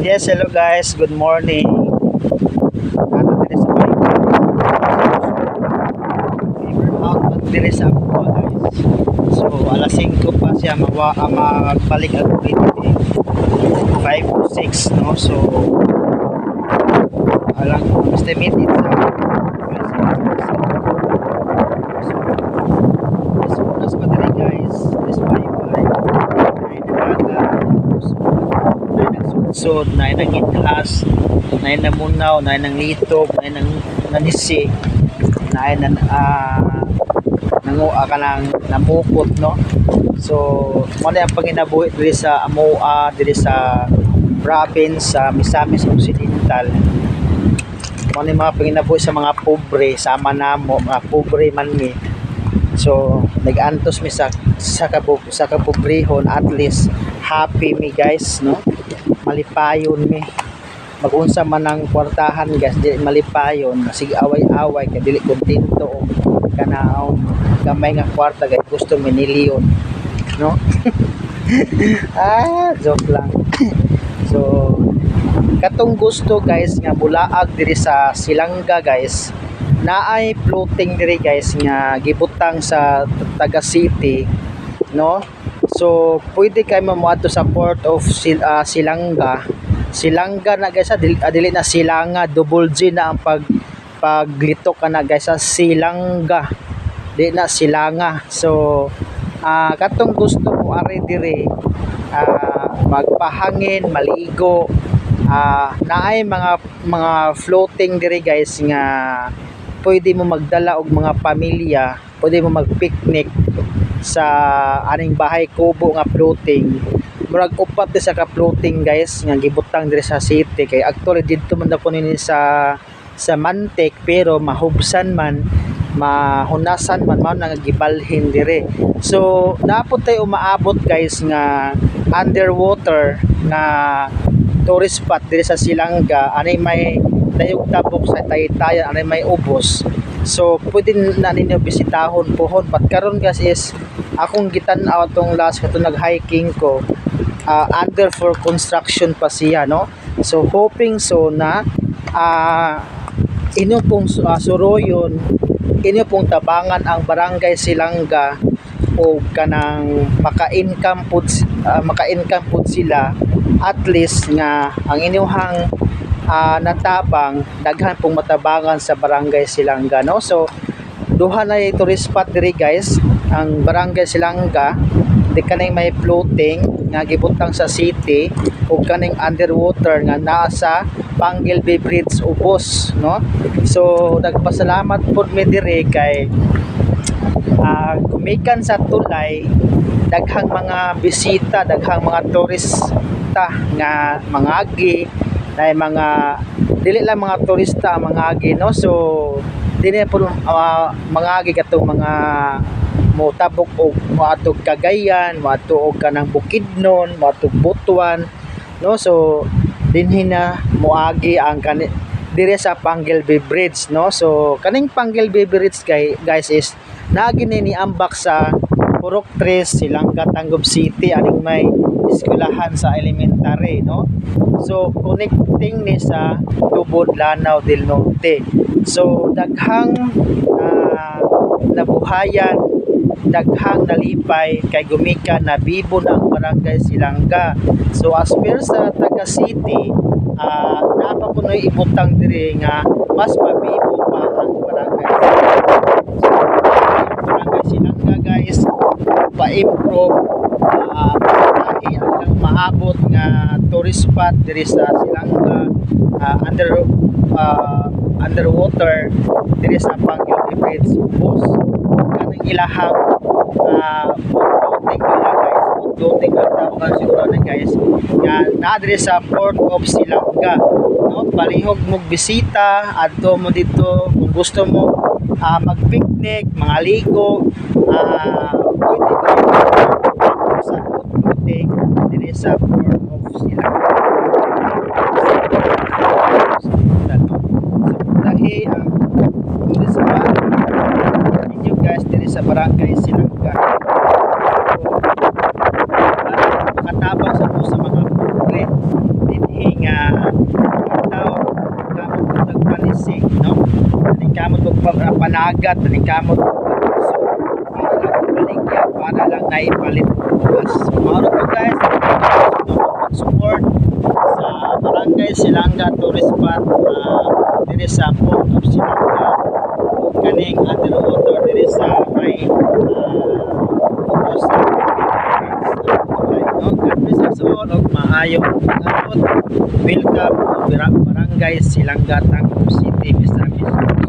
Yes, hello guys. Good morning. Ato diri sa out man diri sa ako guys. So alas 5 pa siya magbalik ang activity. 5 to 6 no. So alang estimate it sa so oras pa diri guys. This Wi-Fi so na nang itlas na nang munaw na nang litog na nang nanisi na nang nanguha ka ng namukot no. So mo na ang panginabuhi diri sa Amoa diri sa province sa Misamis Occidental. Mo ni mga panginabuhi sa mga pobre sama namo mga pobre man mi. So nag-antos mi sa kapobrehon, at least happy mi guys no. Malipayon mi magunsa man ang kwartahan guys, dili malipayon sige away-away kay dili kontento kana gamay nga kwarta guys, gusto mi nilyon no. Joke lang. So katong gusto guys nga bulaag diri sa Silanga guys, naay floating diri guys nga gibutang sa Taga City no. So pwede kay mamuadto sa port of Silanga na guys, dili na Silanga, double G na ang paglitok ka na guys sa Silanga, di na Silanga. So katong gusto mo ari dire magpahangin, maligo, naay mga floating dire guys nga pwede mo magdala og mga pamilya, pwede mo mag-picnic sa aning bahay kubo nga floating. Murag upat sa ka floating guys nga gibutang diri sa city kay actually didto man daw nini sa Mantek pero mahubsan man mahunasan man mao nang gibalhin dire. So naapod tay umaabot guys nga underwater na tourist spot diri sa Silanga, anay may dayog tabok sa Taytayan, anay may ubos. So pwede na ninyo bisitahon pohon pat karon guys is akong gitan-aw tong last kato nag-hiking ko, under for construction pa siya no. So hoping so na inyo pong suroyon, inyo pong tabangan ang barangay Silanga o kanang maka-income pud sila, at least nga ang inyong natabang daghan pong matabangan sa barangay Silanga no. So duha na tourist spot diri guys ang barangay Silanga, di kaning may floating nga gibutang sa city ug kaning underwater nga naa sa Pangelby Bridge ubos no. So nagpasalamat pud mi diri kay gumikan sa tulay daghang mga bisita, daghang mga turista nga mangagi na mga dili lang mga turista mangagi no. So dili po mangagi katong mga motabok og moatog Cagayan, moatog kanang Bukidnon, moatog Butuan no. So dinhi na moagi ang dire sa Pangelby Bridge no. So kaning Pangelby Bridge guys is naagi ni ambak sa Purok 3 Silanga Tangub City, aning may eskwelahan sa elementary no. So connecting ni sa Tubod Lanao del Norte. So daghang nabuhayan, daghang nalipay kay gumika na bibo na ang barangay Silanga. So as per sa Taga City, napapunoy ibutang diri nga mas mabibo pa ang barangay Silanga. So barangay Silanga guys pa-improve hanggang maabot nga tourist spot diri sa Silanga, underwater diri sa Pangelby Bridge ubos kanang ilahang floating nila guys, floating ang tawagan siguro na guys nga naa diri sa Port of Silanga no. Palihog mo bisita adto mo dito kung gusto mo mag-picnic, mga ligo, pwede kayo sa floating diri sa Port of Silanga. Dahil ang tourist spot ninyo guys diri sa barangay Silanga. So, makatabang sa mga pobre dinhi nga panagat ni kamot so para lang ibaligya para lang naipalit bukas. So mauro to guys support sa Barangay Silanga Tourist Spot diri sa Port of Silanga ug kaning underwater diri sa may focus no. God bless us all og maayong pag-abot. Welcome to Barangay Silanga Tacloban City, Misamis.